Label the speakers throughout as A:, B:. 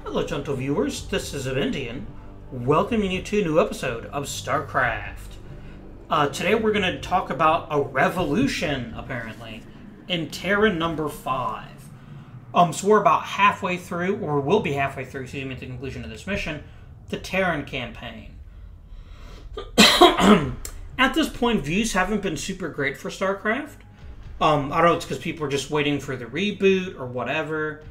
A: Hello, gentle viewers. This is Indian, welcoming you to a new episode of Starcraft. Today we're going to talk about a revolution, apparently, in Terran number 5. So we're about halfway through, or will be halfway through, excuse me, at the conclusion of this mission, the Terran campaign. At this point, views haven't been super great for Starcraft. I don't know, it's because people are just waiting for the reboot or whatever.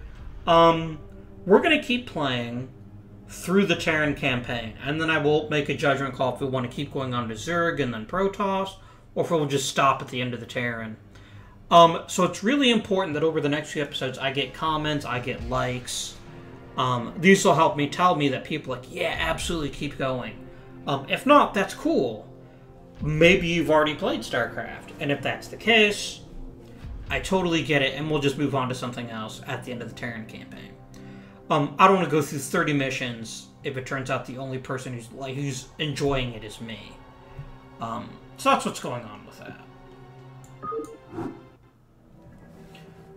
A: We're going to keep playing through the Terran campaign, and then I will make a judgment call if we want to keep going on to Zerg and then Protoss, or if we'll just stop at the end of the Terran. So it's really important that over the next few episodes I get comments, I get likes. These will help me tell me that people are like, yeah, absolutely keep going. If not, that's cool. Maybe you've already played StarCraft, and if that's the case, I totally get it, and we'll just move on to something else at the end of the Terran campaign. I don't want to go through 30 missions if it turns out the only person who's enjoying it is me. So that's what's going on with that.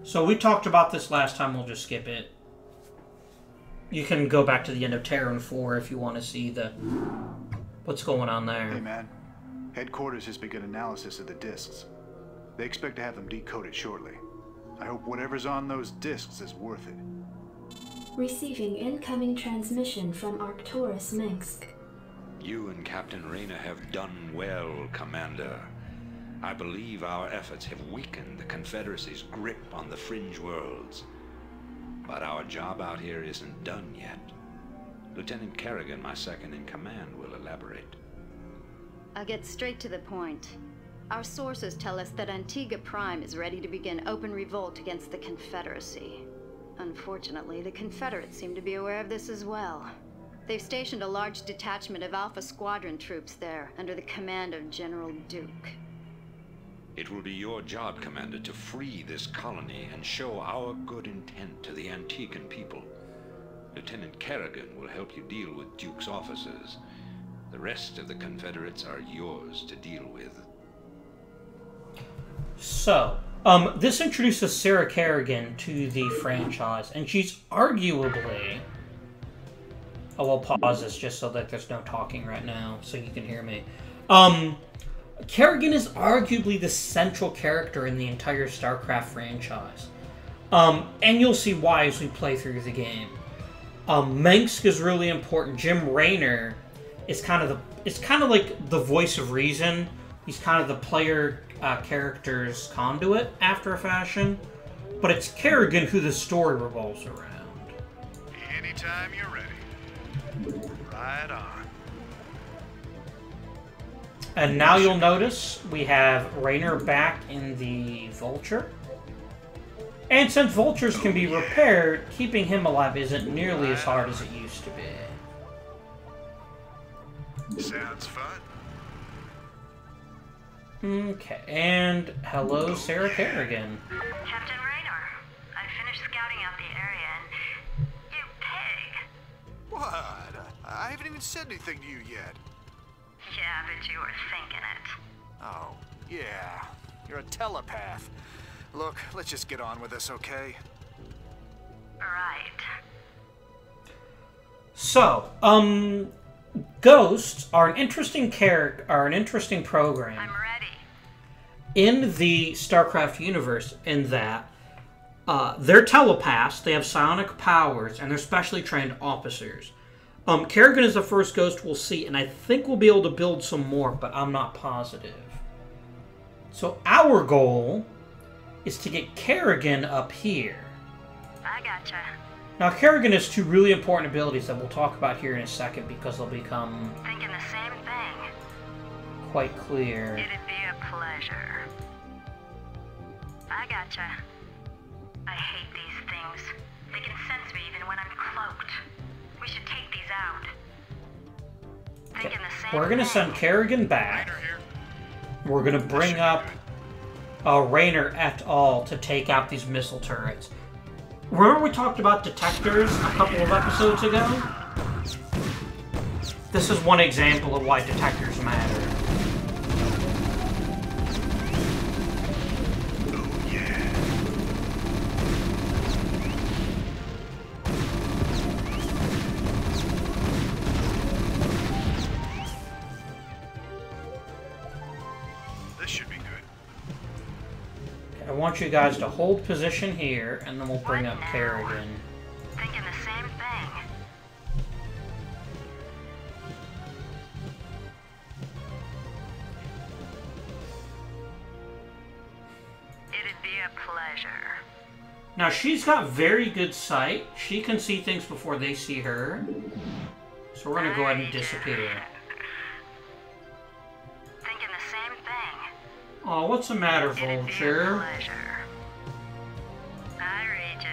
A: So we talked about this last time, we'll just skip it. You can go back to the end of Terran 4 if you want to see what's going on there.
B: Hey man, headquarters has begun analysis of the discs. They expect to have them decoded shortly. I hope whatever's on those discs is worth it.
C: Receiving incoming transmission from Arcturus Minsk.
D: You and Captain Rayner have done well, Commander. I believe our efforts have weakened the Confederacy's grip on the fringe worlds. But our job out here isn't done yet. Lieutenant Kerrigan, my second in command, will elaborate.
E: I'll get straight to the point. Our sources tell us that Antigua Prime is ready to begin open revolt against the Confederacy. Unfortunately, the Confederates seem to be aware of this as well. They've stationed a large detachment of Alpha Squadron troops there, under the command of General Duke.
D: It will be your job, Commander, to free this colony and show our good intent to the Antiguan people. Lieutenant Kerrigan will help you deal with Duke's officers. The rest of the Confederates are yours to deal with.
A: So, this introduces Sarah Kerrigan to the franchise, and she's arguably... Oh, we'll pause this just so that there's no talking right now, so you can hear me. Kerrigan is arguably the central character in the entire StarCraft franchise. And you'll see why as we play through the game. Minsk is really important. Jim Raynor is kind of like the voice of reason. He's kind of the player character's conduit after a fashion, but it's Kerrigan who the story revolves around.
B: Anytime you're ready. Right on.
A: And now you'll notice we have Raynor back in the Vulture. And since Vultures can be repaired, keeping him alive isn't nearly as hard as it used to be.
B: Sounds fun.
A: Okay, and hello, Sarah Kerrigan.
F: Captain Raynor, I finished scouting out the area and... You pig!
B: What? I haven't even said anything to you yet.
F: Yeah, but you were thinking it.
B: Oh, yeah. You're a telepath. Look, let's just get on with this, okay?
F: Right.
A: So, Ghosts are an interesting program.
F: I'm ready.
A: In the StarCraft universe, in that they're telepaths, they have psionic powers, and they're specially trained officers. Kerrigan is the first Ghost we'll see, and I think we'll be able to build some more, but I'm not positive. So our goal is to get Kerrigan up here.
F: I gotcha.
A: Now, Kerrigan has two really important abilities that we'll talk about here in a second because they'll become
F: Thinking the same thing.
A: quite clear.
F: It'd be a pleasure. I gotcha. I hate these things. They can sense me even when I'm cloaked. We should take these out. Thinking the same
A: We're going to
F: thing.
A: send Kerrigan back. We're going to bring up Raynor et al. To take out these missile turrets. Remember we talked about detectors a couple of episodes ago? This is one example of why detectors matter.
B: Oh, yeah.
A: want you guys to hold position here, and then we'll bring up Kerrigan.
F: Thinking the same thing. It'd be a pleasure.
A: Now, she's got very good sight. She can see things before they see her. So we're going to go ahead and disappear.
F: Thinking the same thing.
A: Oh, what's the matter,
F: It'd be a
A: Vulture?
F: pleasure. I read you.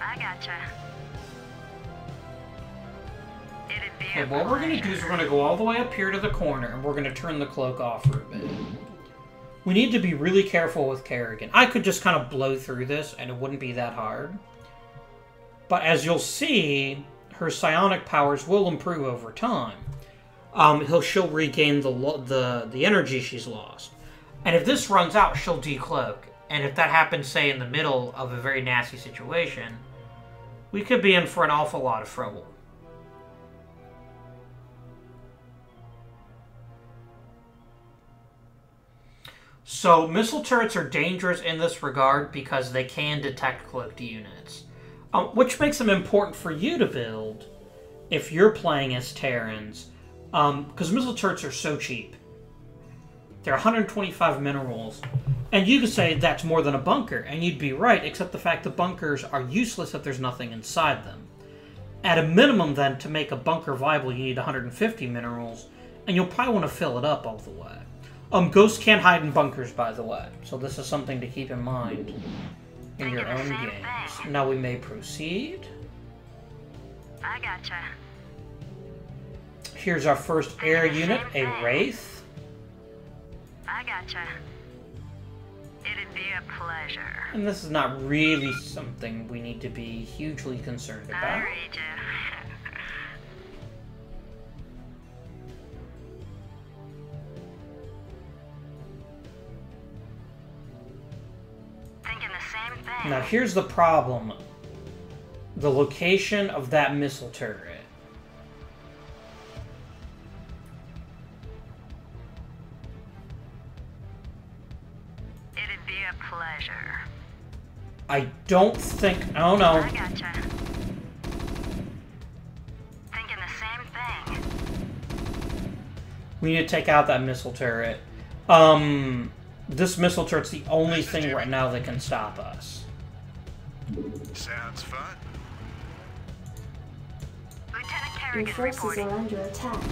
F: I gotcha. It'd be
A: Okay,
F: a
A: what we're going to do is
F: pleasure.
A: we're going to go all the way up here to the corner, and we're going to turn the cloak off for a bit. We need to be really careful with Kerrigan. I could just kind of blow through this, and it wouldn't be that hard. But as you'll see, her psionic powers will improve over time. She'll regain the energy she's lost. And if this runs out, she'll decloak. And if that happens, say, in the middle of a very nasty situation, we could be in for an awful lot of trouble. So, missile turrets are dangerous in this regard because they can detect cloaked units. Which makes them important for you to build if you're playing as Terrans. Because missile turrets are so cheap. They're 125 minerals. And you could say that's more than a bunker, and you'd be right, except the fact that bunkers are useless if there's nothing inside them. At a minimum, then, to make a bunker viable, you need 150 minerals, and you'll probably want to fill it up all the way. Ghosts can't hide in bunkers, by the way, so this is something to keep in mind in your own games. Now we may proceed.
F: I gotcha.
A: Here's our first air unit, a Wraith.
F: I gotcha. It'd be a pleasure.
A: And this is not really something we need to be hugely concerned
F: I
A: about.
F: read you. Thinking the same thing.
A: Now here's the problem. The location of that missile turret.
F: It'd be a pleasure.
A: I don't think... Oh no.
F: I gotcha. Thinking the same thing.
A: We need to take out that missile turret. This missile turret's the only thing right now that can stop us.
B: Sounds fun.
F: Lieutenant
C: Your
F: Kerrigan
C: forces
F: reporting.
C: are under attack.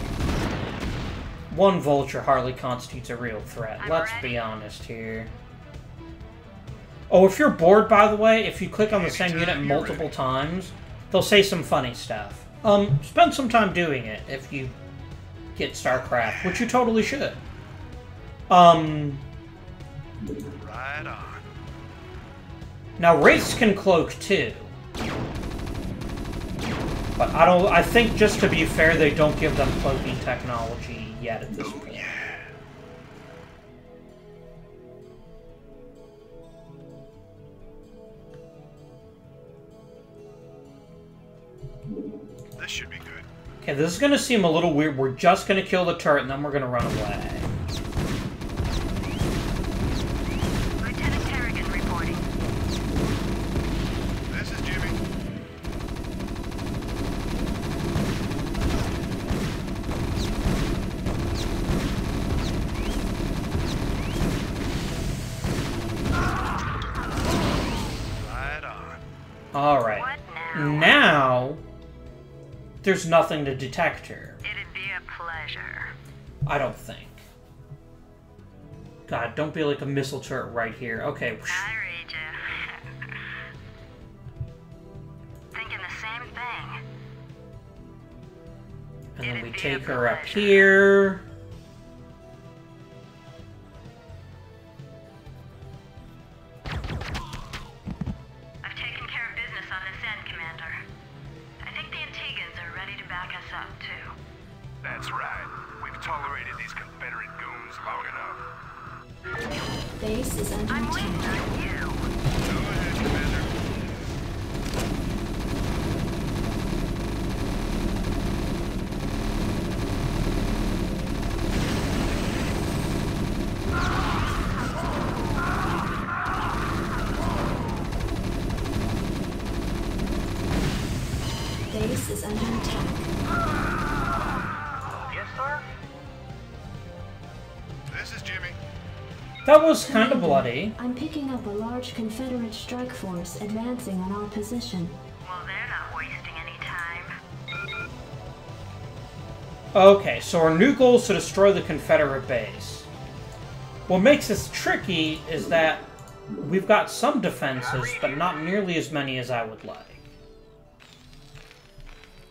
A: One Vulture hardly constitutes a real threat.
F: I'm
A: Let's
F: ready.
A: be honest here. Oh, if you're bored, by the way, if you click on the same unit multiple times, they'll say some funny stuff. Spend some time doing it if you get Starcraft, which you totally should.
B: Right on.
A: Now Wraiths can cloak too. But I think just to be fair, they don't give them cloaking technology yet at this point.
B: This should be good.
A: Okay, this is going to seem a little weird. We're just going to kill the turret and then we're going to run away.
F: Lieutenant Kerrigan reporting.
B: This is Jimmy. Right on.
A: Alright.
F: What now?
A: Now, there's nothing to detect her.
F: It'd be a pleasure.
A: I don't think. God, don't be like a missile turret right here. Okay.
F: I read you. Thinking the same thing.
A: And then we
F: It'd be
A: take
F: a
A: her up
F: pleasure.
A: here.
F: I've taken care of business on this end, Commander. I think the Antigans are ready to back us up, too.
G: That's right. We've tolerated these Confederate goons long enough.
C: Base is under
F: I'm waiting
C: attack.
F: on you.
B: Go ahead, Commander.
C: base is under attack.
G: Yes, sir?
B: This is Jimmy.
A: That was kind of bloody.
C: I'm picking up a large Confederate strike force advancing on our position.
F: Well, they're not wasting any time.
A: Okay, so our new goal is to destroy the Confederate base. What makes this tricky is that we've got some defenses, but not nearly as many as I would like.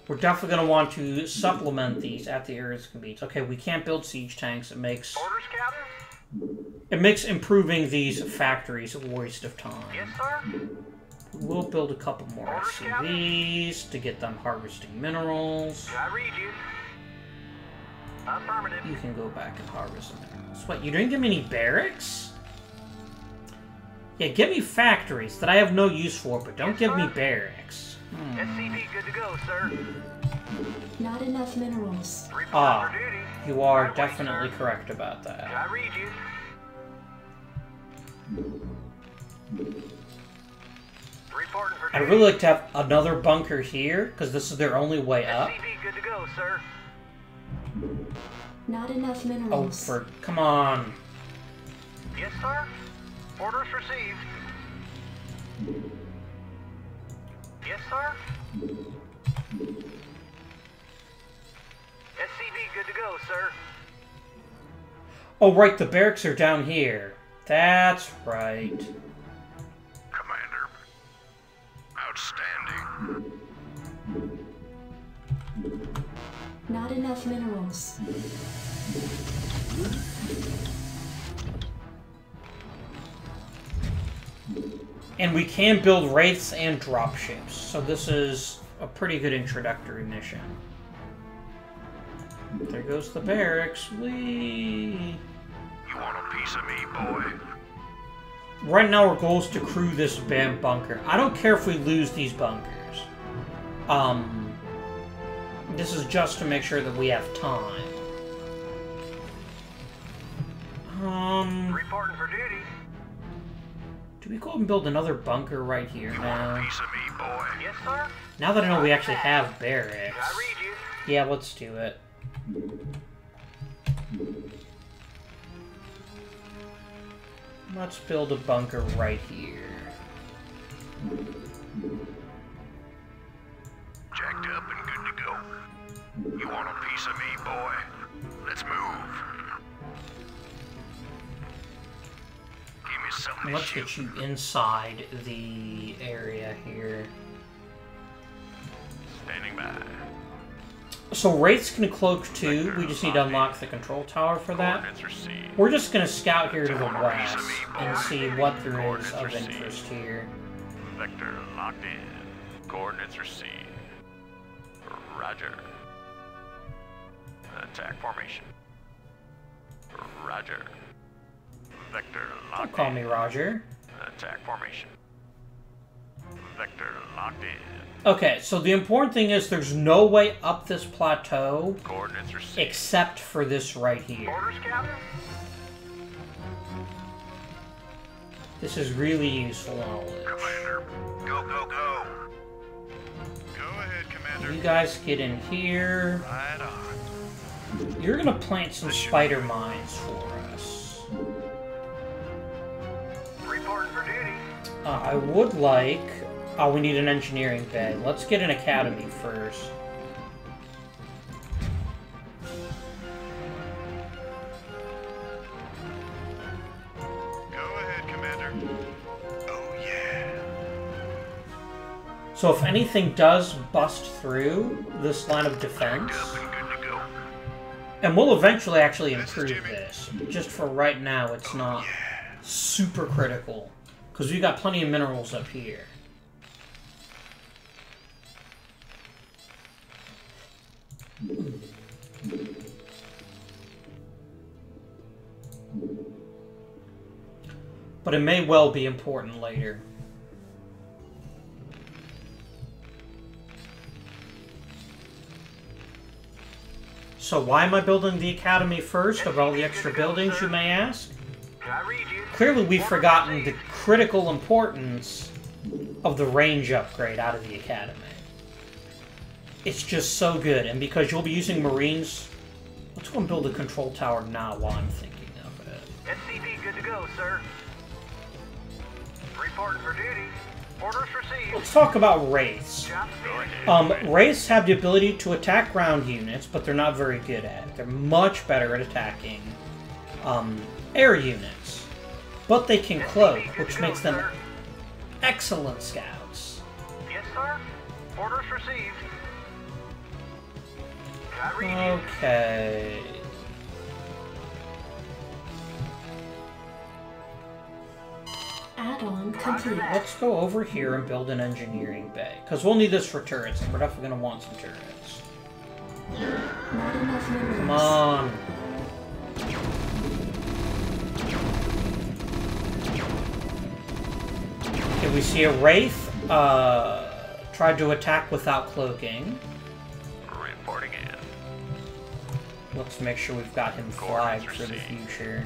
A: We're definitely going to want to supplement these at the areas convenience. Okay, we can't build siege tanks. It makes improving these factories a waste of time.
G: Yes, sir?
A: We'll build a couple more SCVs to get them harvesting minerals.
G: I read you. Affirmative.
A: You can go back and harvest minerals. What, you didn't give me any barracks? Yeah, give me factories that I have no use for, but don't give me barracks.
G: SCV good to go, sir.
C: Not enough minerals.
A: Ah, you are definitely correct about that.
G: I read you. Reporting for
A: I'd really like to have another bunker here, because this is their only way up.
G: SCV good to go, sir.
C: Not enough
A: Oh,
C: minerals.
A: come on.
G: Yes, sir? Orders received. Yes, sir? SCV good to go, sir.
A: Oh, right, the barracks are down here. That's right.
G: Commander. Outstanding.
C: Not enough minerals.
A: And we can build wraiths and dropships, so this is a pretty good introductory mission. There goes the barracks. Whee!
G: You want a piece of me, boy?
A: Right now our goal is to crew this damn bunker. I don't care if we lose these bunkers. This is just to make sure that we have time.
G: Reporting for duty.
A: Do we go and build another bunker right here now?
G: Piece of me, boy. Yes, sir?
A: Now that I know we actually have barracks.
G: I read you.
A: Yeah, let's do it. Let's build a bunker right here.
G: Jacked up and good to go. You want a piece of me, boy? Let's move. Give me something to
A: Let's
G: shoot.
A: get you inside the area here.
G: Standing by.
A: So Wraiths can cloak too. We just need to unlock the control tower for that.
G: Coordinates received.
A: We're just going to scout here to the west and see what there is of interest here.
G: Vector locked in. Coordinates received. Roger. Attack formation. Roger. Vector locked
A: Don't call me Roger.
G: Attack formation. Vector locked in.
A: Okay, so the important thing is there's no way up this plateau
G: Coordinates received.
A: except for this right here.
G: Orders, Captain?
A: This is really useful knowledge.
G: Commander, go, go, go.
B: Go ahead, Commander.
A: You guys get in here.
G: Right on.
A: You're gonna plant some spider mines for us.
G: Reporting for duty.
A: I would like... Oh, we need an engineering bay. Let's get an academy first.
B: Go ahead, Commander. Oh, yeah.
A: So if anything does bust through this line of defense,
G: Up and good to go.
A: and we'll eventually actually improve this, just for right now it's not super critical, because we've got plenty of minerals up here. But it may well be important later. So why am I building the academy first of all the extra buildings, you may ask?
G: I read you.
A: Clearly we've forgotten the critical importance of the range upgrade out of the academy. It's just so good, and because you'll be using Marines, let's go and build a control tower now while I'm thinking of it.
G: SCV good to go, sir. Reporting for duty. Orders received.
A: Let's talk about Wraiths.
G: Job finished.
A: Wraiths have the ability to attack ground units, but they're not very good at it. They're much better at attacking air units. But they can cloak, which makes them excellent scouts.
G: Yes, sir. Orders received. I read you.
A: Okay.
C: Add-on complete.
A: Let's go over here and build an engineering bay. Because we'll need this for turrets, and we're definitely going to want some turrets.
C: Not enough minerals.
A: Come on. Okay, we see a Wraith tried to attack without cloaking.
G: Reporting in.
A: Let's make sure we've got him flagged for the future.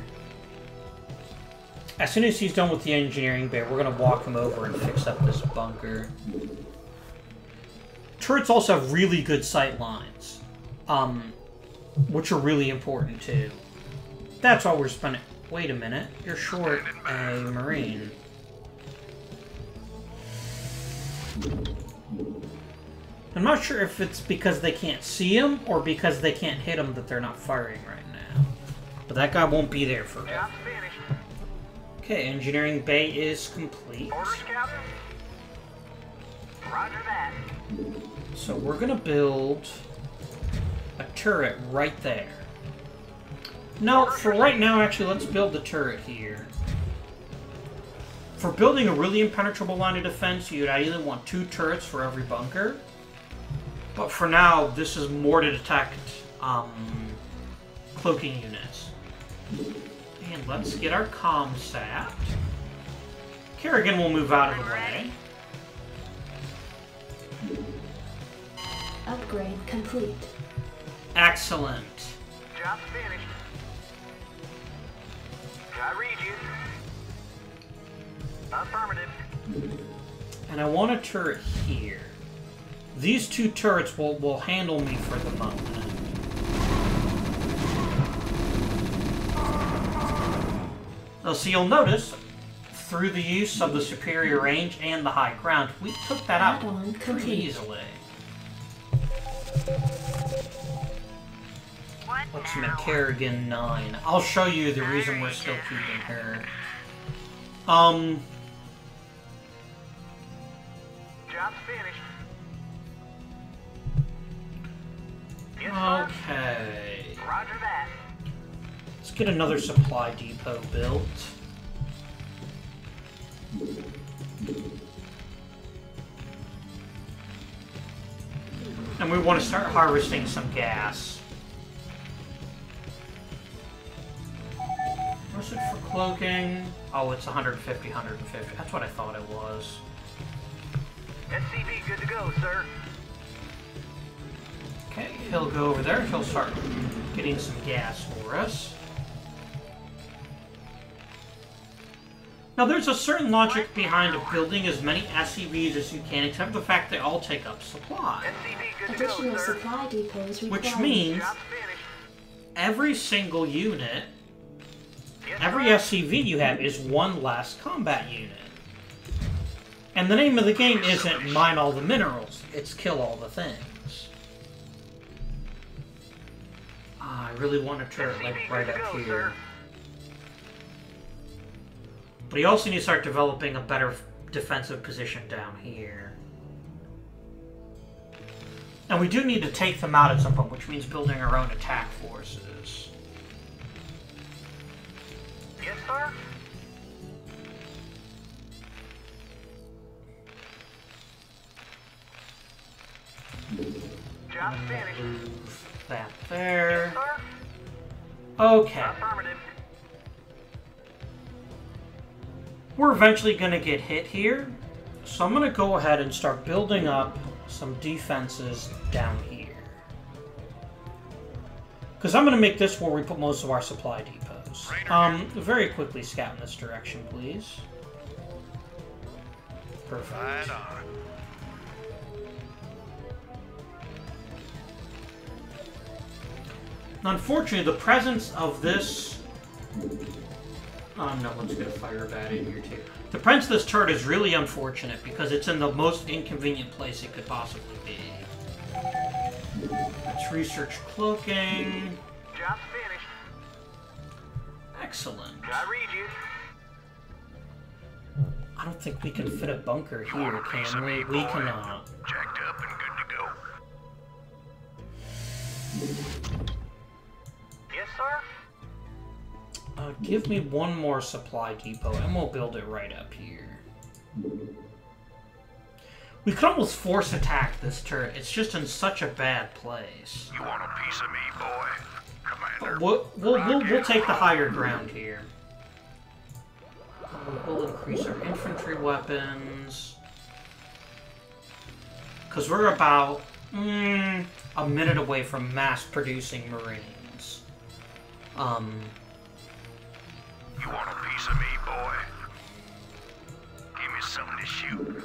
A: As soon as he's done with the engineering bay, we're going to walk him over and fix up this bunker. Turrets also have really good sight lines, which are really important too. That's why we're spending... Wait a minute, you're short a Marine. I'm not sure if it's because they can't see him or because they can't hit him that they're not firing right now. But that guy won't be there forever.
G: Job finished.
A: Okay, engineering bay is complete.
G: Orders, Captain. Roger that.
A: So we're gonna build a turret right there. No, for right now, actually, let's build the turret here. For building a really impenetrable line of defense, you'd ideally want 2 turrets for every bunker. But for now, this is more to detect cloaking units. And let's get our comms sapped. Kerrigan will move out of the way.
C: Upgrade complete.
A: Excellent.
G: Job finished. I read you. Affirmative.
A: And I want a turret here. These 2 turrets will handle me for the moment. So you'll notice, through the use of the superior range and the high ground, we took that out
C: Add-on
A: pretty
C: complete.
A: easily.
F: What
A: Let's
F: now?
A: make Kerrigan 9. I'll show you the reason we're still keeping her.
G: Job's finished. Yes, sir.
A: Okay.
G: Roger that.
A: Let's get another supply depot built. And we want to start harvesting some gas. What's it for cloaking? Oh, it's 150, 150. That's what I thought it was.
G: SCV good to go, sir.
A: Okay, he'll go over there. He'll start getting some gas for us. Now, there's a certain logic behind building as many SCVs as you can, except for the fact they all take up supply.
G: SCV good to
C: Additional
G: go, sir.
C: supply depots required.
A: Which means
G: Job's finished.
A: every single unit,
G: Yes,
A: every
G: sir.
A: SCV you have is one less combat unit. And the name of the game isn't mine all the minerals, it's kill all the things. I really want a turret like right up here. But you also need to start developing a better defensive position down here. And we do need to take them out at some point, which means building our own attack forces.
G: Yes, sir. Job's finished.
A: Move that there.
G: Yes, sir.
A: Okay.
G: Affirmative.
A: We're eventually going to get hit here, so I'm going to go ahead and start building up some defenses down here. Because I'm going to make this where we put most of our supply depots. Very quickly scout in this direction, please. Perfect.
G: Right on.
A: Unfortunately, the presence of this... Oh no, let's get a fire bat in here too. The presence of this turret is really unfortunate because it's in the most inconvenient place it could possibly be. Let's research cloaking.
G: Job's finished.
A: Excellent.
G: I read you.
A: I don't think we can fit a bunker
G: You want
A: here,
G: a piece
A: can
G: of
A: we?
G: me,
A: We
G: boy?
A: cannot.
G: Jacked up and good to go. Yes, sir?
A: Give me one more supply depot, and we'll build it right up here. We could almost force attack this turret. It's just in such a bad place.
G: You want a piece of me, boy? Commander.
A: We'll take the higher ground here. We'll increase our infantry weapons. Because we're about a minute away from mass-producing Marines.
G: You want a piece of me, boy? Give me something to shoot.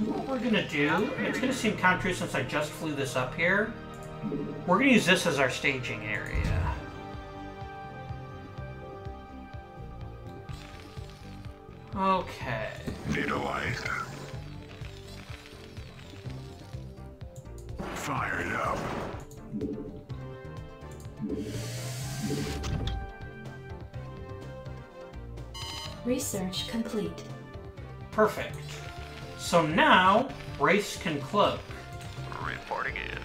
A: What we're gonna do, it's gonna seem counterintuitive since I just flew this up here. We're gonna use this as our staging area. Okay.
G: Vitalizer. Fired up.
C: Research complete.
A: Perfect. So now, Race can cloak.
G: Reporting in.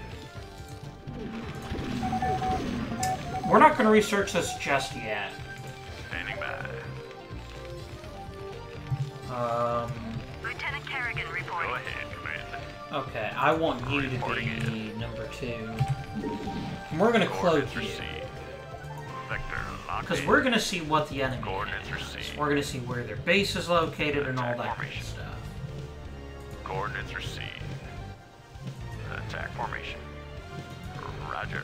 A: We're not going to research this just yet.
G: Standing by.
F: Lieutenant Kerrigan reporting.
G: Go ahead, Commander.
A: Okay, I want you to be number 2. And we're going to cloak
G: Coordinates
A: you.
G: received. Vector locked
A: Because
G: in.
A: we're going to see what the enemy
G: Coordinates
A: has.
G: received.
A: We're going to see where their base is located and all
G: Attack
A: that kind of
G: formation.
A: stuff.
G: Coordinates received. Attack formation. Roger.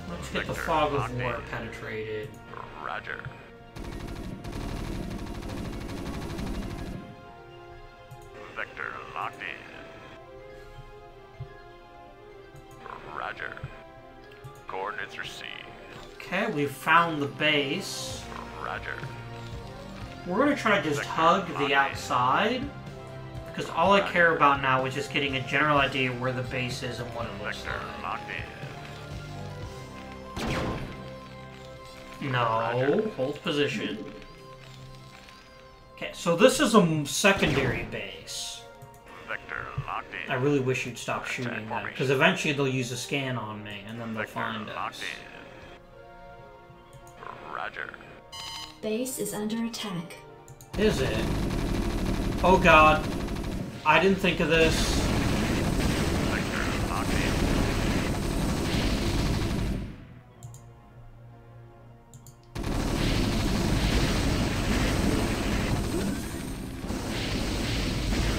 A: Let's get the
G: Vector
A: fog of
G: locked
A: war
G: in.
A: penetrated.
G: Roger. Vector locked in. Roger. Coordinates received.
A: Okay, we've found the base.
G: Roger.
A: We're going to try to just hug the outside. Because all I care about now is just getting a general idea of where the base is and what it looks
G: Vector
A: like.
G: locked in.
A: No, hold position. Okay, so this is a secondary base.
G: Vector locked in.
A: I really wish you'd stop shooting that, because eventually they'll use a scan on me, and then they'll
G: Vector
A: find
G: locked
A: us.
G: in. Roger.
C: Base is under attack.
A: Is it? Oh god. I didn't think of this.
G: Vector locked in.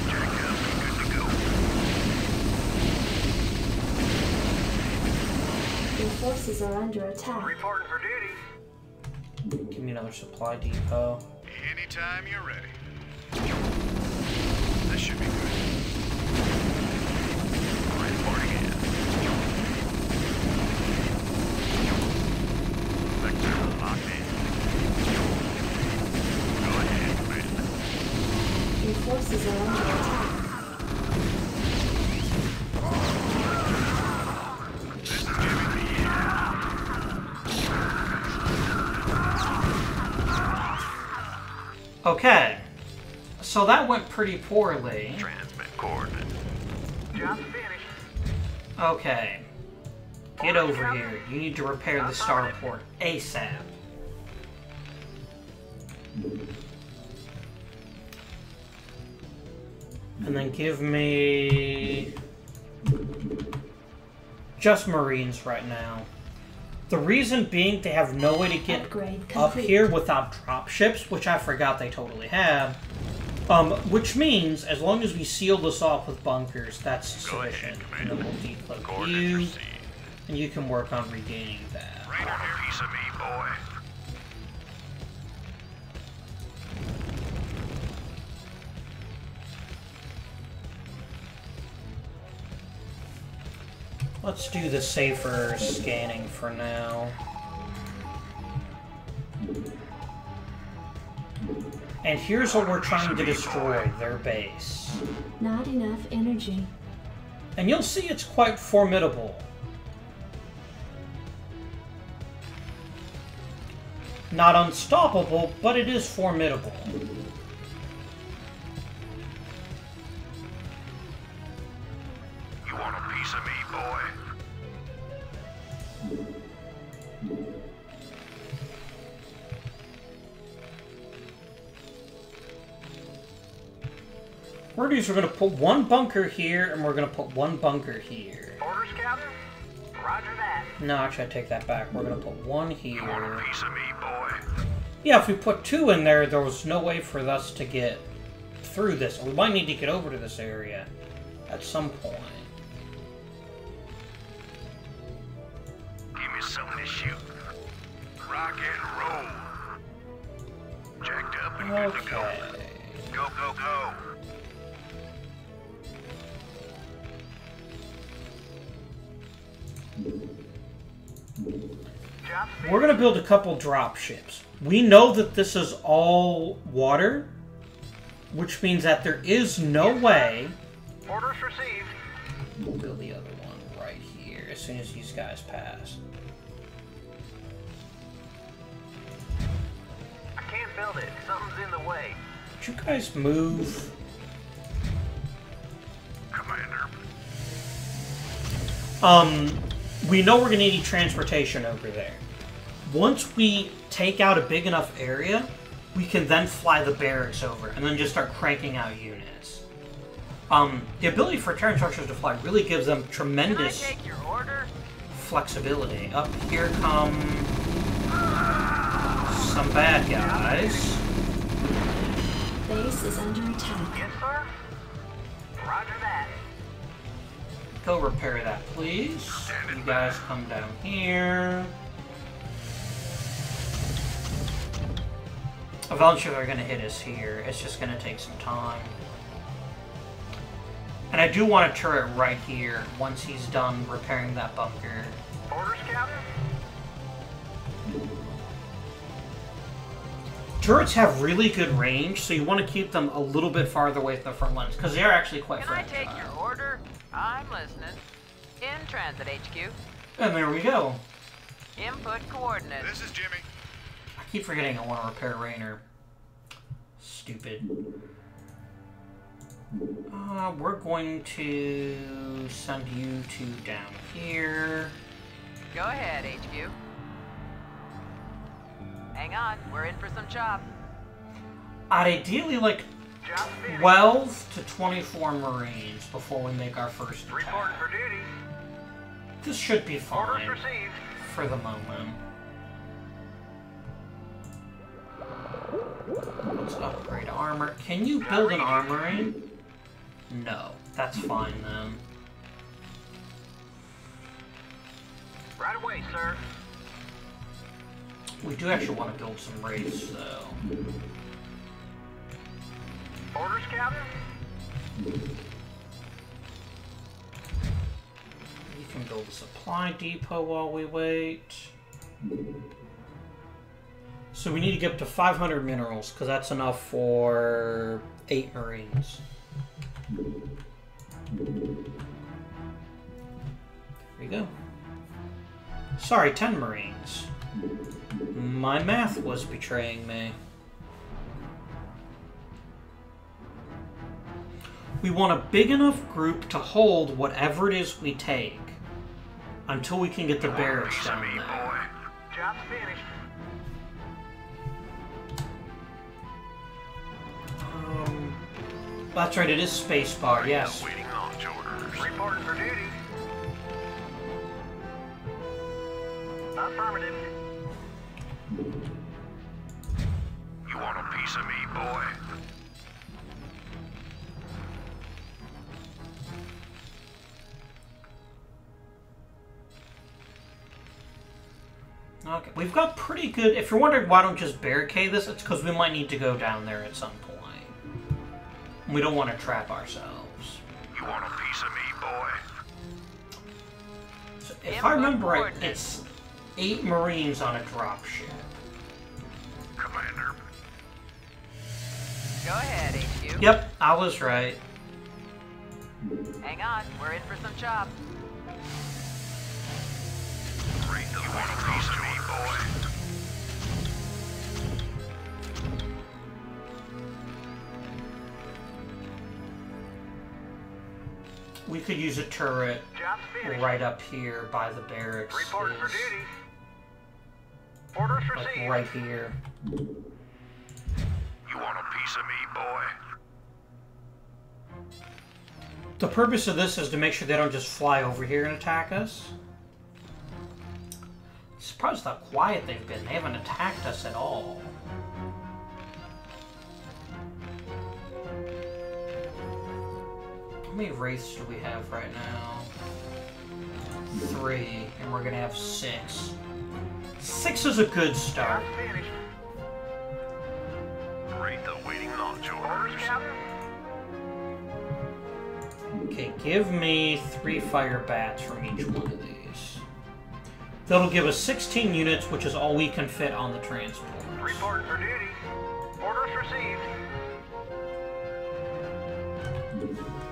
G: Jacked up and good to go.
C: Your forces are under attack.
G: Reporting for duty.
A: Give me another supply depot.
B: Anytime you're ready. This should be good.
G: Reporting in. Vector locked in. Go ahead, Commander.
C: Your forces are under attack.
G: This is giving me
A: Okay. So that went pretty poorly.
G: transmit coordinate. Job finished.
A: Okay. Get over here. You need to repair the starport ASAP. And then give me... just Marines right now. The reason being they have no way to get
C: Upgrade
A: up
C: complete.
A: here without dropships, which I forgot they totally have. Which means, as long as we seal this off with bunkers, that's
G: Go ahead,
A: sufficient. And
G: Commander.
A: then we'll decloak
G: Coordinates
A: you,
G: received.
A: and you can work on regaining that.
G: Want a piece of me, boy?
A: Let's do the safer scanning for now. And here's what we're trying to destroy, their base.
C: Not enough energy.
A: And you'll see it's quite formidable. Not unstoppable, but it is formidable.
G: You want a piece of me, boy?
A: We're going to put one bunker here, and we're going to put one bunker here.
G: Orders, Captain? Roger that.
A: No, actually, I take that back. We're going to put one here.
G: You want a piece of me, boy?
A: Yeah, if we put two in there, there was no way for us to get through this. We might need to get over to this area at some point.
G: Give me something to shoot. Rock and roll. Jacked up and good to go. Go, go, go.
A: We're going to build a couple drop ships. We know that this is all water, which means that there is no way...
G: Orders received.
A: We'll build the other one right here as soon as these guys pass.
G: I can't build it. Something's in the way.
A: Would you guys move?
G: Commander.
A: We know we're going to need transportation over there. Once we take out a big enough area, we can then fly the barracks over and then just start cranking out units. The ability for Terran structures to fly really gives them tremendous flexibility. Up here come some bad guys.
C: Base is under attack.
G: Yes, sir. Roger that.
A: Go repair that, please. You guys come down here. Eventually they're going to hit us here. It's just going to take some time. And I do want a turret right here once he's done repairing that bunker.
G: Orders, Captain?
A: Turrets have really good range, so you want to keep them a little bit farther away from the front lines, because they are actually quite fragile.
H: Can I take your order? I'm listening. In transit, HQ.
A: And there we go.
H: Input coordinates.
G: This is Jimmy.
A: I keep forgetting I want to repair Raynor. Stupid. We're going to send you two down here.
H: Go ahead, HQ. Hang on, we're in for some chop.
A: I'd ideally like 12 to 24 Marines before we make our first
G: Reporting
A: attack.
G: for duty.
A: This should be
G: Orders
A: fine
G: received.
A: for the moment. Let's upgrade armor. Can you build an armory? No. That's fine then.
G: Right away, sir.
A: We do actually want to build some raids though.
G: Orders, Captain?
A: You can build a supply depot while we wait. So we need to get up to 500 minerals, because that's enough for 8 Marines. There you go. Sorry, 10 Marines. My math was betraying me. We want a big enough group to hold whatever it is we take until we can get the barracks down there.
G: Job's finished.
A: That's right, it is spacebar, yes.
G: Waiting launch orders. Reporting for duty. Affirmative. You want a piece of me, boy?
A: Okay, we've got pretty good... If you're wondering why don't just barricade this, it's because we might need to go down there at some point. We don't want to trap ourselves.
G: You want a piece of me, boy?
A: if I remember right, it's 8 Marines on a dropship.
G: Commander.
H: Go ahead, HQ.
A: Yep, I was right.
H: Hang on, we're in for some chop.
G: Read the one piece to me, boy.
A: We could use a turret
F: Job's finished.
A: right up here by the barracks.
F: Reporting for duty. Orders
A: Like
F: received.
A: right here.
G: You want a piece of me, boy?
A: The purpose of this is to make sure they don't just fly over here and attack us. Surprised how quiet they've been. They haven't attacked us at all. How many wraiths do we have right now? 3, and we're gonna have 6. 6 is a good start.
F: Job's finished.
G: Read the waiting launch
F: Orders,
G: orders.
F: Captain.
A: Okay, give me 3 fire bats from each one of these. That'll give us 16 units, which is all we can fit on the transport.
F: Reporting for duty. Orders received.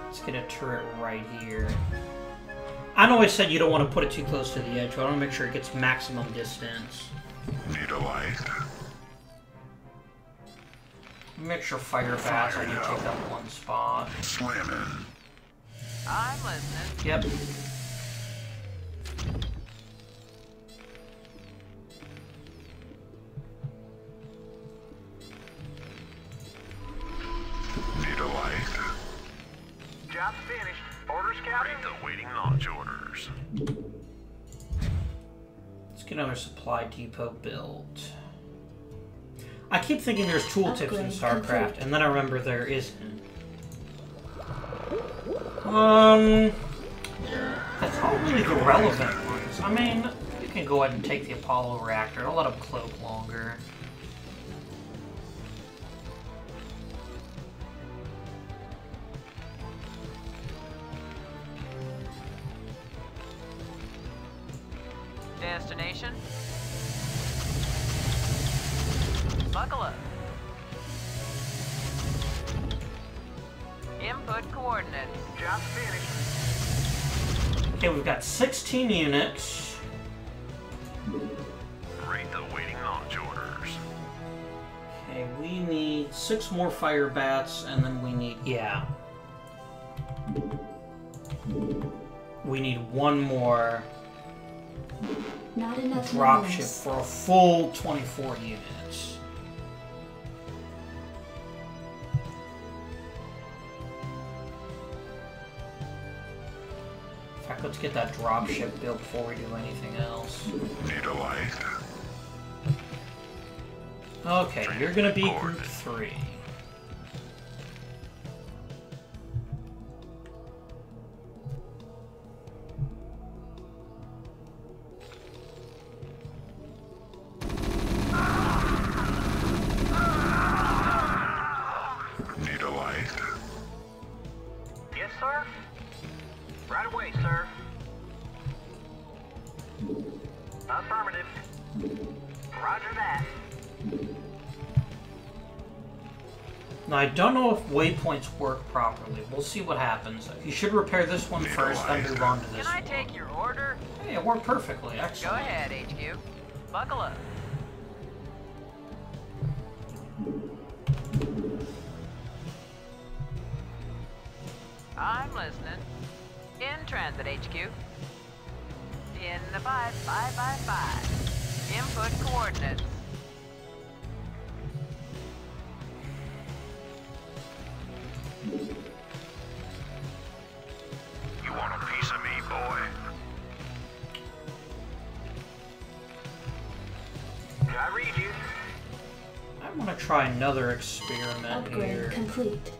A: Let's get a turret right here. I know I said you don't want to put it too close to the edge, but I want to make sure it gets maximum distance.
G: Need a light?
A: Make sure fire bats only take up one spot.
G: Slamming.
H: I'm listening.
A: Yep.
G: Need a light?
F: Job's finished. Orders, Captain.
G: Read the waiting launch orders.
A: Let's get another supply depot built. I keep thinking there's tooltips in
C: Upgrade
A: StarCraft,
C: complete.
A: and then I remember there isn't. That's all really the relevant ones. I mean, you can go ahead and take the Apollo reactor. I'll let them cloak longer.
H: Destination? Buckle up. Input coordinates.
F: Job's finished.
A: Okay, we've got 16 units.
G: Read the waiting launch orders.
A: Okay, we need 6 more fire bats, and then we need... yeah. We need 1 more
C: Not enough
A: dropship
C: minerals.
A: for a full 24 units. In fact, let's get that dropship built before we do anything else.
G: Need a light?
A: Okay, you're gonna be group 3.
G: Need a light?
F: Yes, sir. Right away, sir. Affirmative. Roger that.
A: Now, I don't know if waypoints work properly. We'll see what happens. You should repair this one first, then move on to
H: Can
A: this
H: I
A: one.
H: take your order?
A: Hey, it worked perfectly.
H: Go
A: Excellent.
H: ahead, HQ. Buckle up. I'm listening. In transit, HQ. In the 5555. Input coordinates.
G: You want a piece of me, boy?
F: I read you.
A: I want to try another experiment
C: Upgrade
A: here.
C: complete.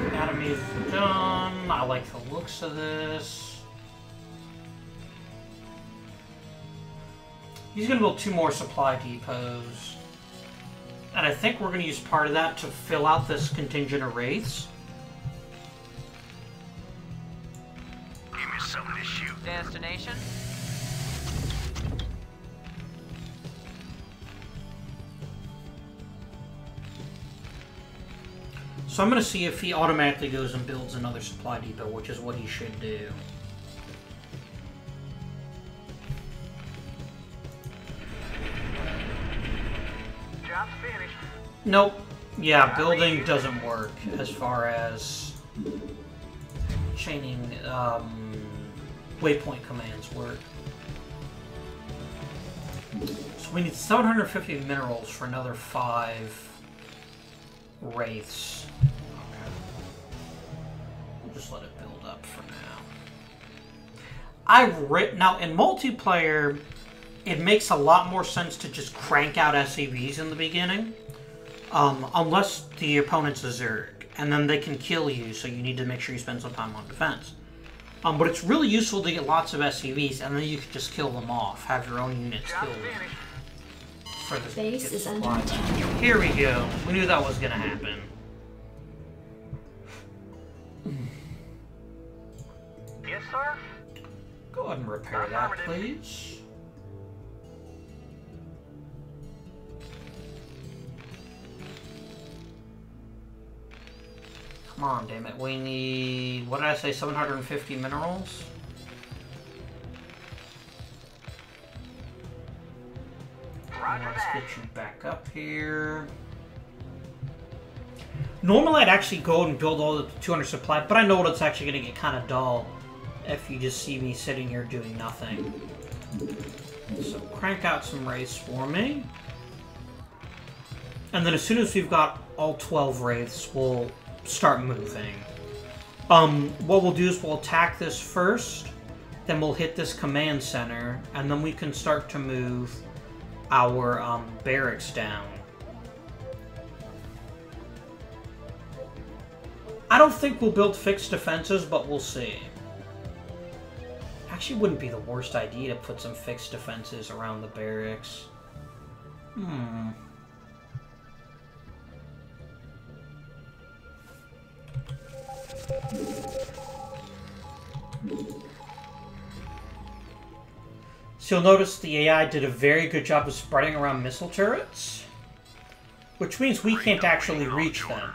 A: Academy is done. I like the looks of this. He's going to build 2 more supply depots. And I think we're going to use part of that to fill out this contingent of wraiths.
G: Give me something to shoot.
H: Destination?
A: So I'm going to see if he automatically goes and builds another supply depot, which is what he should do.
G: Job's finished.
A: Nope. Yeah, building doesn't work as far as chaining waypoint commands work. So we need 750 minerals for another 5 wraiths. We'll just let it build up for now. Now in multiplayer, it makes a lot more sense to just crank out SCVs in the beginning, unless the opponent's a Zerg, and then they can kill you. So you need to make sure you spend some time on defense. But it's really useful to get lots of SCVs, and then you can just kill them off. Have your own units kill them. For the
C: Base is under attack.
A: Here we go. We knew that was going to happen.
G: Yes, sir?
A: Go ahead and repair that, please. Come on, damn it. We need, what did I say, 750 minerals? Let's get you back up here. Normally I'd actually go and build all the 200 supply, but I know it's actually going to get kind of dull if you just see me sitting here doing nothing. So crank out some wraiths for me. And then as soon as we've got all 12 wraiths, we'll start moving. What we'll do is we'll attack this first, then we'll hit this command center, and then we can start to move our barracks down. I don't think we'll build fixed defenses, but we'll see. Actually, wouldn't be the worst idea to put some fixed defenses around the barracks. So you'll notice the AI did a very good job of spreading around missile turrets, which means we can't actually reach them.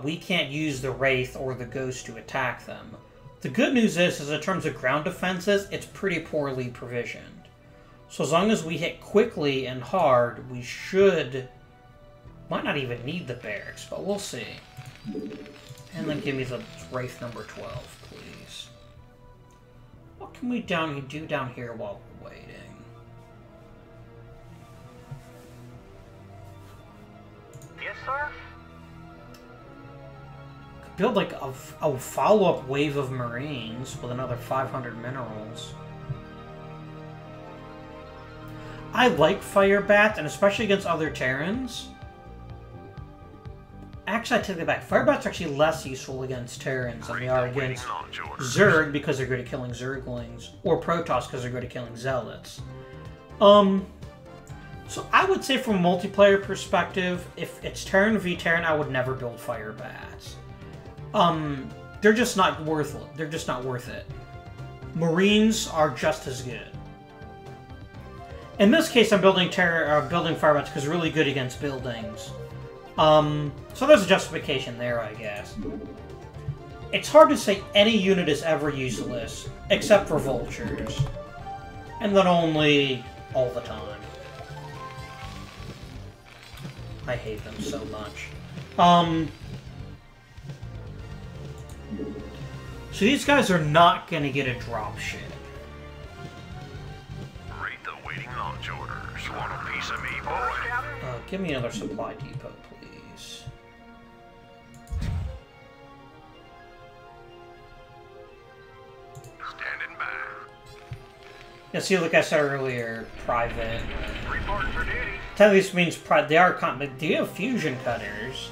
A: We can't use the Wraith or the Ghost to attack them. The good news is in terms of ground defenses, it's pretty poorly provisioned. So as long as we hit quickly and hard, we should... might not even need the barracks, but we'll see. And then give me the Wraith number 12, please. What can we do down here while we're waiting?
G: Yes, sir?
A: Could build like a follow-up wave of Marines with another 500 minerals. I like Fire Bats, and especially against other Terrans. Actually, I take that back. Fire Bats are actually less useful against Terrans than they are against Zerg, because they're good at killing Zerglings, or Protoss because they're good at killing Zealots. So I would say from a multiplayer perspective, if it's Terran v Terran, I would never build Fire Bats. They're just not worth it. They're just not worth it. Marines are just as good. In this case, I'm building Fire Bats because they're really good against buildings. So there's a justification there, I guess. It's hard to say any unit is ever useless, except for Vultures. And then only all the time. I hate them so much. So these guys are not gonna get a dropship.
G: Rate the waiting launch orders. You want a piece of me, boy?
A: Give me another supply depot, please.
G: Standing by.
A: Yeah, see, like I said earlier, private.
G: Reporting for duty.
A: Technically, this means they are do you have fusion cutters?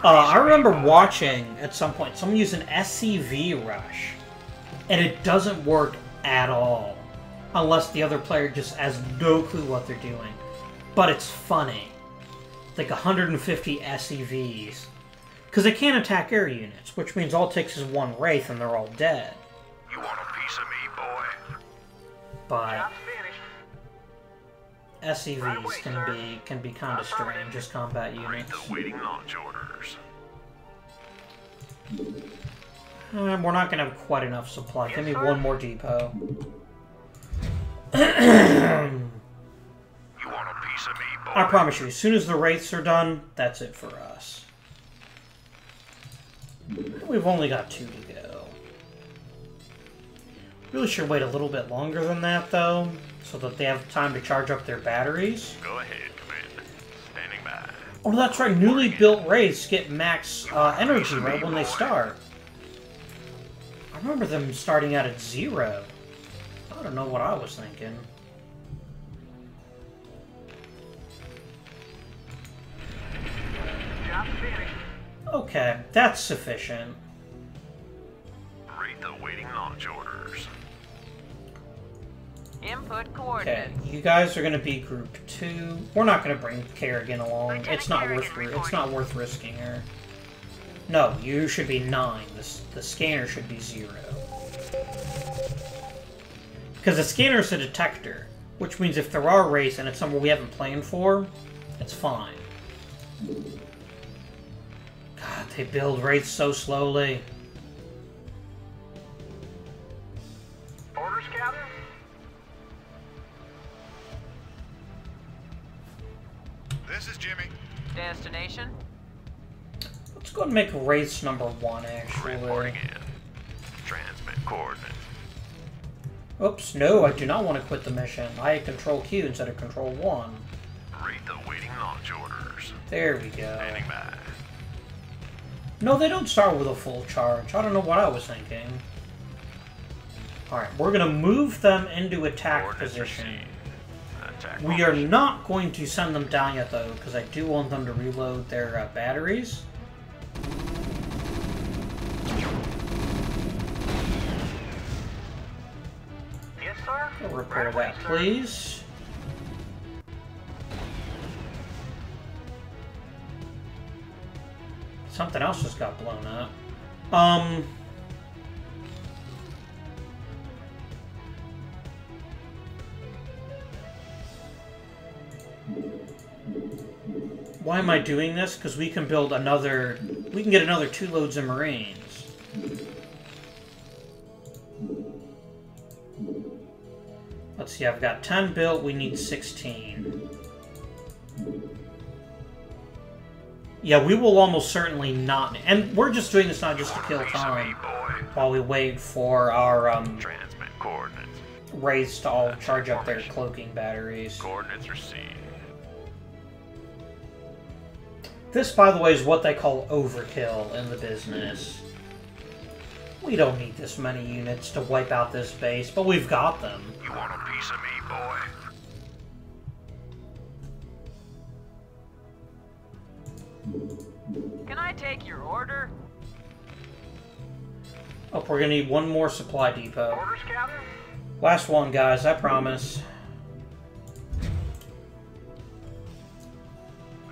A: I remember watching at some point someone use an SCV rush, and it doesn't work at all. unless the other player just has no clue what they're doing. But it's funny. Like 150 SEVs. Because they can't attack air units, which means all it takes is one Wraith and they're all dead.
G: You want a piece of me, boy?
A: But SEVs can be kind of strange as combat units.
G: Awaiting launch orders.
A: We're not going to have quite enough supply. Give me one more depot.
G: You want a piece of me, boy?
A: I promise you, as soon as the Wraiths are done, that's it for us. We've only got 2 to go. Really should wait a little bit longer than that, though, so that they have time to charge up their batteries.
G: Go ahead, Commander. Standing by.
A: Oh, that's right. Newly built Wraiths get max energy right when they start. I remember them starting out at 0. I don't know what I was thinking. Okay, that's sufficient.
G: Wraith awaiting launch orders.
H: Input
A: Okay,
H: coordinates.
A: you guys are going to be Group 2. We're not going to bring Kerrigan along.
F: Lieutenant
A: It's not worth risking her. No, you should be 9. The scanner should be 0. Because the scanner is a detector, which means if there are Wraiths and it's somewhere we haven't planned for, it's fine. God, they build Wraiths so slowly.
G: Orders, Captain?
B: This is Jimmy.
H: Destination?
A: Let's go and make Wraiths number 1, actually.
G: Reporting in. Transmit coordinates.
A: Oops, no, I do not want to quit the mission. I control Q instead of control 1.
G: Wraith awaiting launch orders.
A: There we go.
G: Standing by.
A: No, they don't start with a full charge. I don't know what I was thinking. Alright, we're going to move them into attack
G: Coordinates
A: position.
G: received. Attack
A: We are
G: launch.
A: not going to send them down yet, though, because I do want them to reload their batteries.
G: Yes, sir.
A: Go repair that, please. Something else just got blown up. Why am I doing this? Because we can build another... We can get another 2 loads of Marines. Let's see, I've got 10 built, we need 16. Yeah, we will almost certainly not... And we're just doing this not just to kill time, while we wait for our
G: Transmit coordinates.
A: Wraiths to all charge up their cloaking batteries.
G: Coordinates received.
A: This, by the way, is what they call overkill in the business. We don't need this many units to wipe out this base, but we've got them.
G: You want a piece of me, boy?
H: Can I take your order?
A: Oh, we're gonna need one more supply depot.
G: Orders, Captain?
A: Last one, guys, I promise.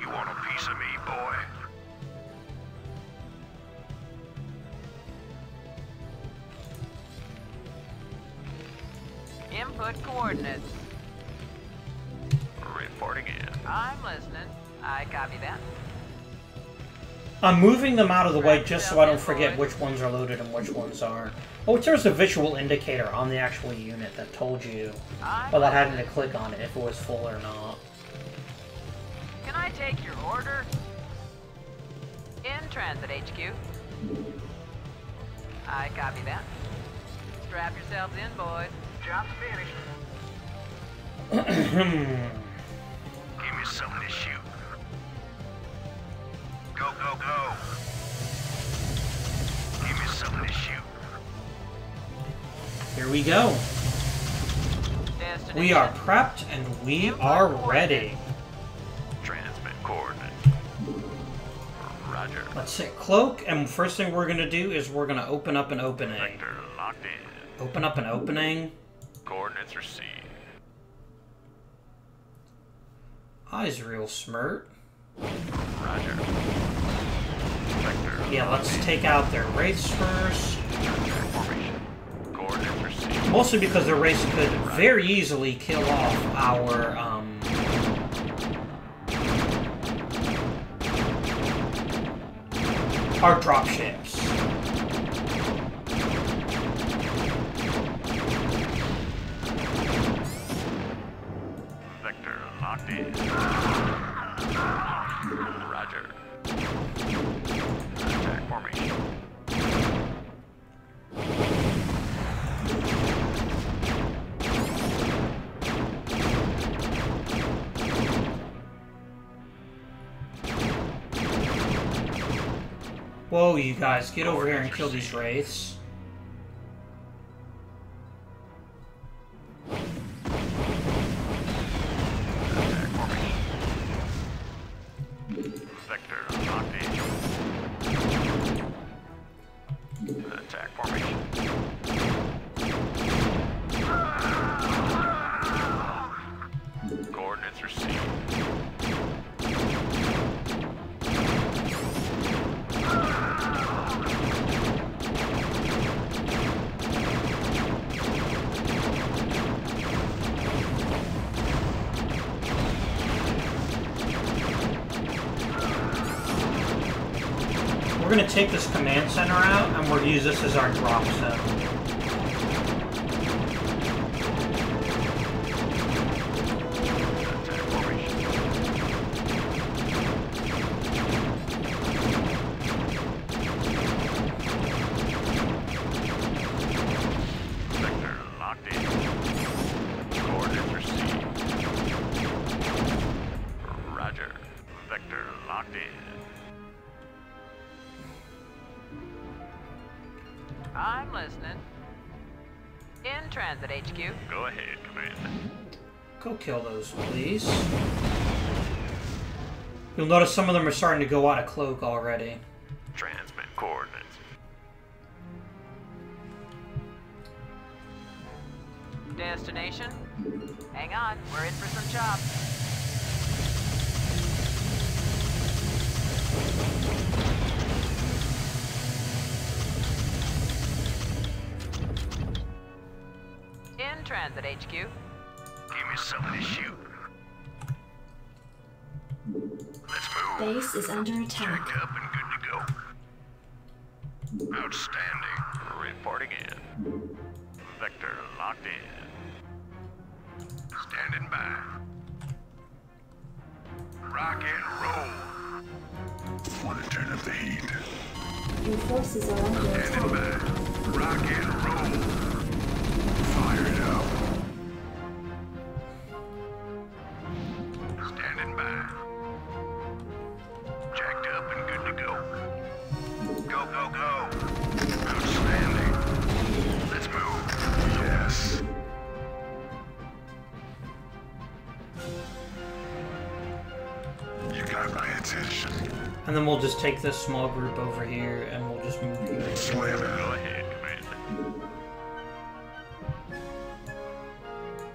G: You want a piece of me, boy?
H: Input coordinates.
G: Reporting in.
H: I'm listening. I copy that.
A: I'm moving them out of the way just so I don't forget which ones are loaded and which ones aren't. Oh, there's a visual indicator on the actual unit that told you without having to click on it if it was full or not.
H: Can I take your order? In transit, HQ. I copy that. Strap yourselves in, boys.
G: Job's finished. Give me something to shoot. Go, go, go. Give me something to shoot.
A: Here we go.
H: Destination.
A: We are prepped and we are ready.
G: Transmit coordinates. Roger.
A: Let's hit cloak, and first thing we're gonna do is we're gonna open up an opening.
G: Vector locked in.
A: Open up an opening?
G: Coordinates received.
A: Eyes real smirt.
G: Roger. Vector.
A: Yeah, let's take out their wraiths first.
G: Formation. Coordinates received.
A: Mostly because the wraiths could very easily kill off our dropships.
G: Vector locked in. Roger. Attack formation.
A: Whoa, you guys, get over here and kill these wraiths.
G: Attack formation. Vector locked in. Attack formation. Coordinates received.
A: We're gonna take this command center out, and we'll use this as our drop zone.
G: Attack formation. Vector locked in. Coordinates received. Roger. Vector locked in.
H: I'm listening. In transit, HQ.
G: Go ahead, Commander.
A: Go kill those, please. You'll notice some of them are starting to go out of cloak already.
G: Transmit coordinates.
H: Destination? Hang on, we're in for some chops. In transit, HQ.
G: Give me something to shoot. Let's move.
C: Base is under attack.
G: Checked up and good to go. Outstanding. Reporting in. Vector locked in. Standing by. Rock and roll. Want to turn up the heat.
C: Your forces are under
G: Standing
C: attack.
G: by. Rock and roll. Fire it up. Standing by. Jacked up and good to go. Go, go, go. Outstanding. Let's move. Yes. You got my attention.
A: And then we'll just take this small group over here, and we'll just move you over.
G: Slam it. Go ahead, Commander.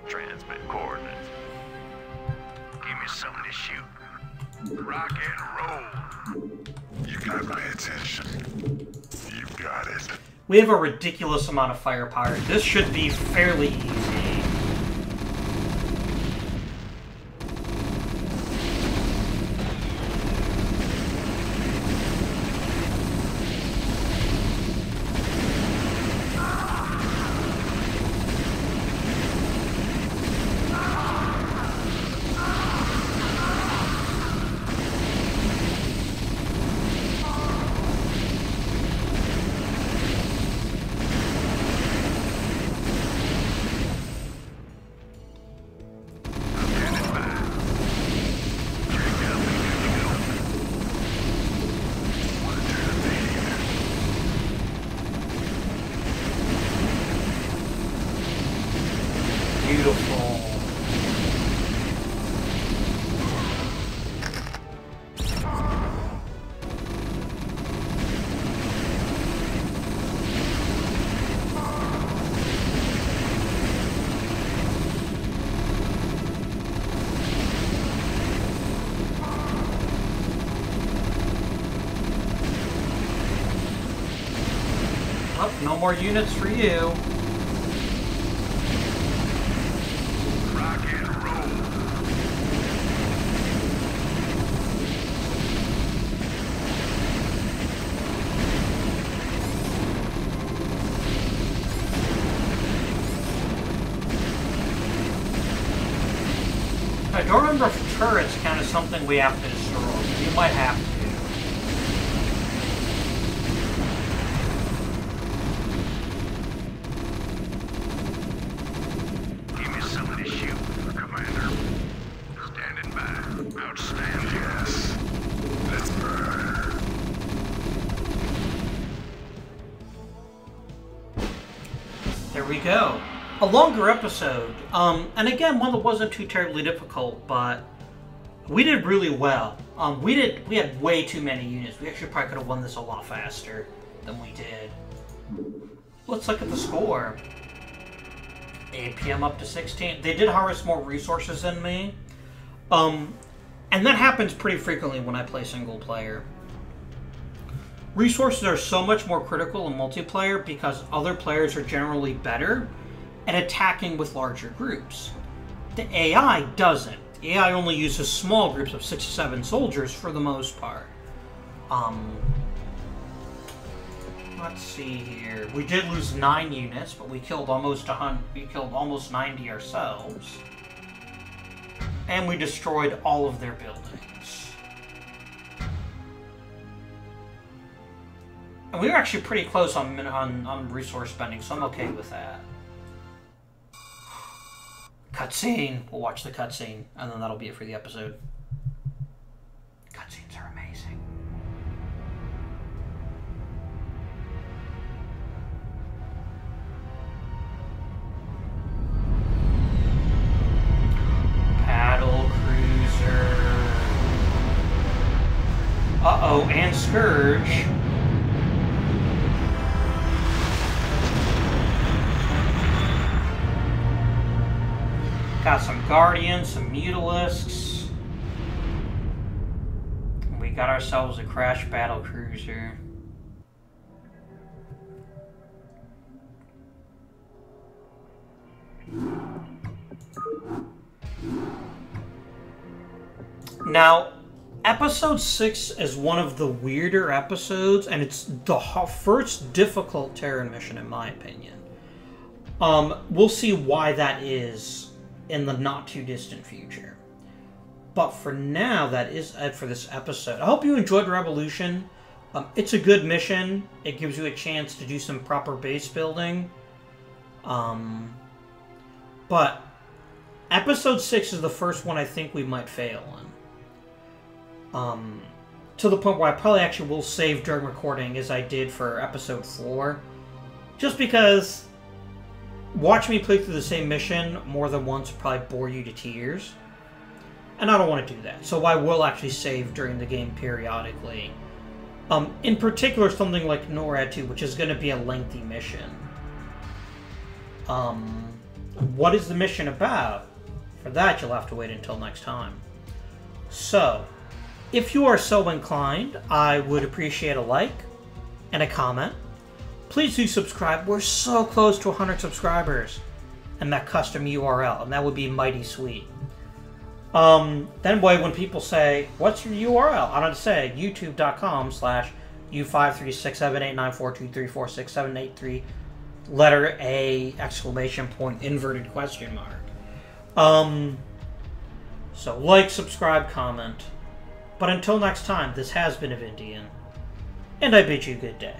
G: Transmit coordinates. Give me something to shoot. Rock and roll. You got my attention. You got it.
A: We have a ridiculous amount of firepower. This should be fairly easy. No more units for you.
G: Rock and roll.
A: I don't remember if turrets count as something we have to destroy. You might have to.
G: Give me something to shoot, Commander. Standing by. Outstanding. Yes. Let's burn.
A: There we go. A longer episode. And again, one that wasn't too terribly difficult, but we did really well. We had way too many units. We actually probably could have won this a lot faster than we did. Let's look at the score. APM up to 16. They did harvest more resources than me. And that happens pretty frequently when I play single player. Resources are so much more critical in multiplayer because other players are generally better at attacking with larger groups. The AI doesn't. The AI only uses small groups of 6 to 7 soldiers for the most part. Let's see here. We did lose 9 units, but we killed almost 100. We killed almost 90 ourselves, and we destroyed all of their buildings. And we were actually pretty close on resource spending, so I'm okay with that. Cutscene. We'll watch the cutscene, and then that'll be it for the episode. Cutscenes are amazing. Battle cruiser. Uh-oh, and Scourge. Got some Guardians, some Mutalisks. We got ourselves a Crash Battle Cruiser. Now, Episode 6 is one of the weirder episodes, and it's the first difficult Terran mission, in my opinion. We'll see why that is in the not-too-distant future. But for now, that is it for this episode. I hope you enjoyed Revolution. It's a good mission. It gives you a chance to do some proper base building. But Episode 6 is the first one I think we might fail on. To the point where I probably actually will save during recording, as I did for Episode 4. Just because watch me play through the same mission more than once will probably bore you to tears. And I don't want to do that. So I will actually save during the game periodically. In particular, something like NORAD 2, which is going to be a lengthy mission. What is the mission about? For that, you'll have to wait until next time. So, if you are so inclined, I would appreciate a like and a comment. Please do subscribe. We're so close to 100 subscribers and that custom URL, and that would be mighty sweet. Then when people say, what's your URL? I don't say youtube.com/U5367894234678 letter A, exclamation point, inverted question mark. So like, subscribe, comment. But until next time, this has been Avindian, and I bid you good day.